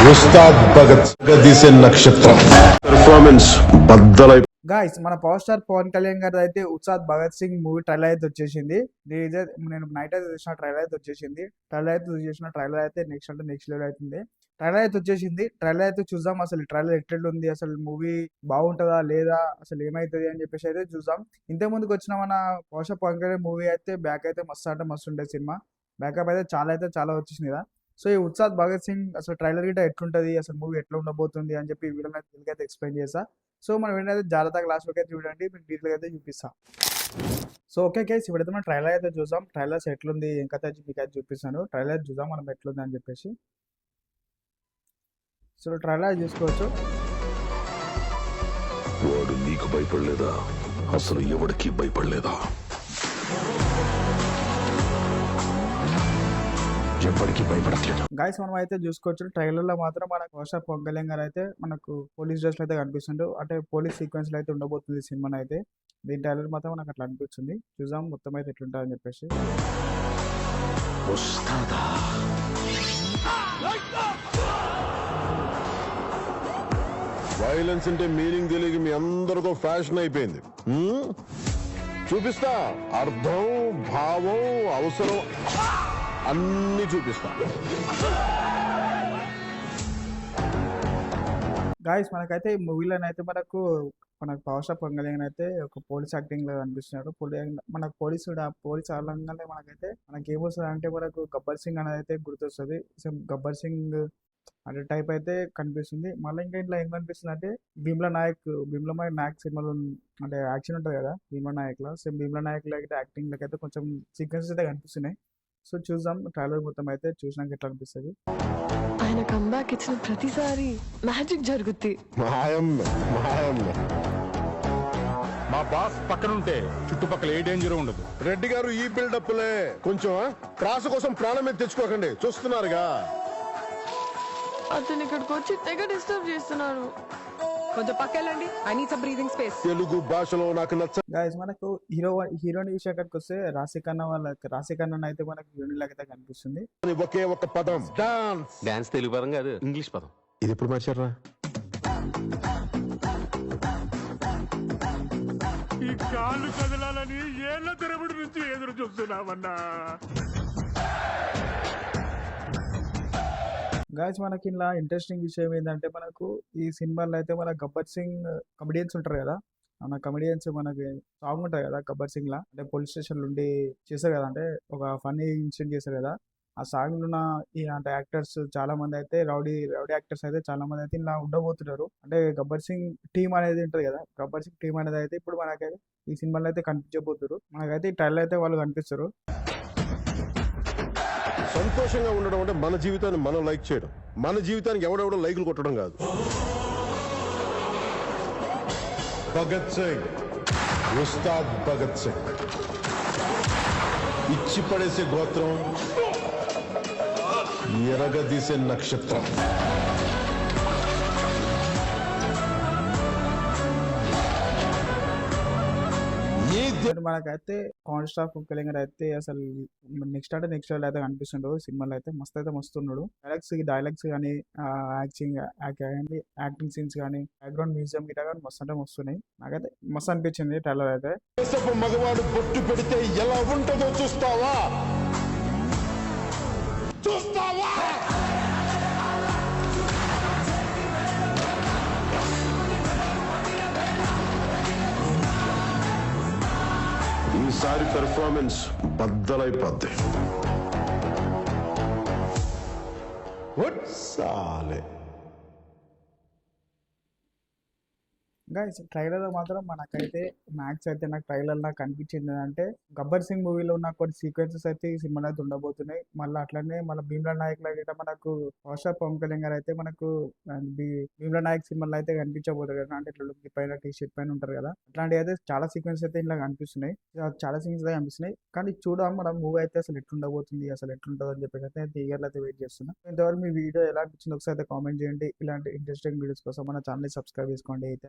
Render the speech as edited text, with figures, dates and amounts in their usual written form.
ఉస్తాద్ భగత్ తీసే నక్షత్రం performance బద్దలై. Guys మన పవర్ స్టార్ పవన్ కళ్యాణ్ గారి అయితే ఉస్తాద్ భగత్ సింగ్ మూవీ ట్రైలర్ అయితే వచ్చేసింది. నేను నైట్ అయితే చూసిన ట్రైలర్ అయితే వచ్చేసింది. ట్రైలర్ అయితే నెక్స్ట్ లెవెల్ అవుతుంది. ట్రైలర్ అయితే వచ్చేసింది. ట్రైలర్ అయితే చూద్దాం అసలు ట్రైలర్ ఎట్లుంది, అసలు మూవీ బాగుంటుందా లేదా, అసలు ఏమైతుంది అని చెప్పేసి అయితే చూద్దాం. ఇంతకు ముందుకు వచ్చిన మన power star Pawan Kalyan movie అయితే బ్యాక్ అయితే మస్తు అంటే మస్తు ఉండే సినిమా. బ్యాకప్ అయితే చాలా వచ్చేసింది కదా. సో ఈ ఉస్తాద్ భగత్ సింగ్ అసలు ట్రైలర్ గిట్ట ఎట్లుంటది, అసలు మూవీ ఎట్లా ఉండబోతుంది అని చెప్పి ఈ వీడియోలో అయితే ఎక్స్ప్లెయిన్ చేస్తా. సో మన వీడియో అయితే జాగ్రత్తగా లాస్ట్ వరకు అయితే చూడండి, మీకు డీటెయిల్ అయితే చూపిస్తా. సో ఓకే గైస్, ఇప్పుడైతే మనం ట్రైలర్ అయితే చూద్దాం. ట్రైలర్స్ ఎట్లుంది ఏం కథ మీకు అయితే చూపిస్తాను. ట్రైలర్ చూద్దాం మనం ఎట్లుంది అని చెప్పేసి. సో ట్రైలర్ చూసుకోవచ్చు. వాడు నీకు భయపడలేదా? అసలు ఎవరికి భయపడలేదా? ఎవరికి భయపడట్లేదు. గాయస్ మనం అయితే చూసుకోవచ్చు ట్రైలర్ లో మాత్రం మనకు పవర్ స్టార్ పవన్ కళ్యాణ్ గారు అయితే మనకు పోలీస్ డ్రెస్ లో అయితే కనిపిస్తుండ్రు. అంటే పోలీస్ సీక్వెన్స్ లో అయితే ఉండబోతుంది సినిమా అయితే. దీని ట్రైలర్ మాత్రం మనకు అట్లా అనిపిస్తుంది. చూద్దాం మొత్తం అయితే ఎట్లుంటుందని చెప్పేసి. వైలెన్స్ అంటే మీనింగ్ తెలియక మీ అందరితో ఫ్యాషన్ అయిపోయింది. చూపిస్తా, అర్థం భావం అవసరం అన్ని చూపిస్తా. గాయస్ మనకైతే ఈ మూవీలోనైతే మనకు పవర్ స్టార్ పవన్ కళ్యాణ్ అయితే ఒక పోలీస్ యాక్టింగ్ లో కనిపిస్తున్నాడు. మనకు పోలీస్ ఆడంగానే మనకి ఏమొస్తుంది అంటే మనకు గబ్బర్ సింగ్ అనేది అయితే గుర్తొస్తుంది. సేమ్ గబ్బర్ సింగ్ అంటే టైప్ అయితే కనిపిస్తుంది. మళ్ళీ ఇంకా ఇంట్లో ఏం కనిపిస్తుంది అంటే భీమ్లా నాయక్ సినిమాలో అంటే యాక్షన్ ఉంటుంది కదా భీమ్లా నాయక్ లో, సేమ్ భీమ్లా నాయక్ లో అయితే యాక్టింగ్ లకి అయితే కొంచెం సీక్వెన్సెస్ అయితే కనిపిస్తున్నాయి. సో చూద్దాం ట్రైలర్ మొత్తం అయితే చూసినాక ఎట్లా అనిపిస్తుంది. ఆయన కంబ్యాక్ ఇచ్చిన ప్రతిసారి మ్యాజిక్ జరుగుద్ది. మా బాస్ పక్కనుంటే చుట్టుపక్కల ఏ డేంజర్ ఉండదు. రెడ్డి గారు ఈ బిల్డప్లే కొంచెం త్రాసు కోసం ప్రాణం మీద తెచ్చుకోకండి, చూస్తున్నారుగా. అతను ఇక్కడికి వచ్చి తెగ డిస్టర్బ్ చేస్తున్నాడు. కొంచెం పక్కెళ్ళండి, I need some breathing space. Telugu భాషలో నాకు నచ్చ. గాయస్ మనకు హీరోయిన్ విషయానికి వస్తే రాశిఖన్నా అయితే మనకు హీరోయిన్ లాగా అయితే కనిపిస్తుంది. ఒకే ఒక పదం డాన్స్. డాన్స్ తెలుగు పదం కాదు, ఇంగ్లీష్ పదం. ఇది ఎప్పుడు మార్చారా? ఈ కాళ్ళు కదలాలని ఏళ్ల తరబడి నుంచి ఎదురు చూస్తున్నామన్నా. గాయస్ మనకి ఇలా ఇంట్రెస్టింగ్ విషయం ఏంటంటే మనకు ఈ సినిమాలో అయితే మన గబ్బర్ సింగ్ కమెడియన్స్ ఉంటారు కదా, మన కమెడియన్స్ మనకి సాంగ్ ఉంటుంది కదా గబ్బర్ సింగ్ లా, అంటే పోలీస్ స్టేషన్ నుండి చేస్తారు కదా, అంటే ఒక ఫన్నీ ఇన్సిడెంట్ చేస్తారు కదా. ఆ సాంగ్ ఉన్న ఈ అంటే యాక్టర్స్ చాలా మంది అయితే రౌడీ యాక్టర్స్ అయితే చాలా మంది అయితే ఇలా ఉండబోతున్నారు. అంటే గబ్బర్ సింగ్ టీం అనేది ఉంటుంది కదా, గబ్బర్ సింగ్ టీం అనేది అయితే ఇప్పుడు మనకైతే ఈ సినిమాలో అయితే కనిపించబోతున్నారు. మనకైతే ఈ ట్రైలర్ అయితే వాళ్ళు కనిపిస్తారు. సంతోషంగా ఉండడం అంటే మన జీవితాన్ని మనం లైక్ చేయడం, మన జీవితానికి ఎవడెవడో లైకులు కొట్టడం కాదు. భగత్ సింగ్, ఉస్తాద్ భగత్ సింగ్ ఇచ్చి పడేసే గోత్రం, ఎరగదీసే నక్షత్రం. మనకైతే పవర్ స్టార్ పవన్ కళ్యాణ్ గారు అయితే అసలు నెక్స్ట్ లెవెల్ అయితే కనిపిస్తుండ్రు సినిమాలో అయితే. మస్తు ఉన్నాడు. డైలాగ్స్ కానీ యాక్టింగ్ సీన్స్ కానీ బ్యాక్గ్రౌండ్ మ్యూజియం గిట కానీ మస్తు వస్తున్నాయి. నాకైతే మస్తు అనిపించింది ట్రైలర్ అయితే. మగవాడు బొట్టు పెడితే ఎలా ఉంటుందో చూస్తావా? ఈసారి పెర్ఫార్మెన్స్ బద్దలైపోద్ది. సాలే గైస్ ట్రైలర్ లో మాత్రం మనకైతే మ్యాక్స్ అయితే నాకు ట్రైలర్ నాకు కనిపించింది అంటే గబ్బర్ సింగ్ మూవీలో ఉన్న కొన్ని సీక్వెన్సెస్ అయితే ఈ సినిమాలో అయితే ఉండబోతున్నాయి. మళ్ళీ అట్లనే మన భీమ్లా నాయక్ లాగా మనకు పవర్ స్టార్ పవన్ కళ్యాణ్ గారు అయితే మనకు భీమ్లా నాయక్ సినిమాలో అయితే కనిపించబోతుంది కదా. అంటే ఇట్లా లుంగి పైన టీ షర్ట్ పైన ఉంటారు కదా, అట్లాంటివి అయితే చాలా సీక్వెన్స్ అయితే ఇలా కనిపిస్తున్నాయి. చాలా సీన్స్ అయితే కనిపిస్తున్నాయి. కానీ చూద్దాం మన మూవీ అయితే అసలు ఎట్లుండబోతుంది, అసలు ఎట్లుంటుంది అని చెప్పేసి అయితే ఈగర్లు అయితే వెయిట్ చేస్తున్నా. ఇంతవరకు మీ వీడియో ఎలా అనిపించింది ఒకసారి అయితే కామెంట్ చేయండి. ఇలాంటి ఇంట్రెస్టింగ్ వీడియోస్ కోసం మన ఛానల్ సబ్స్క్రైబ్ చేసుకోండి. అయితే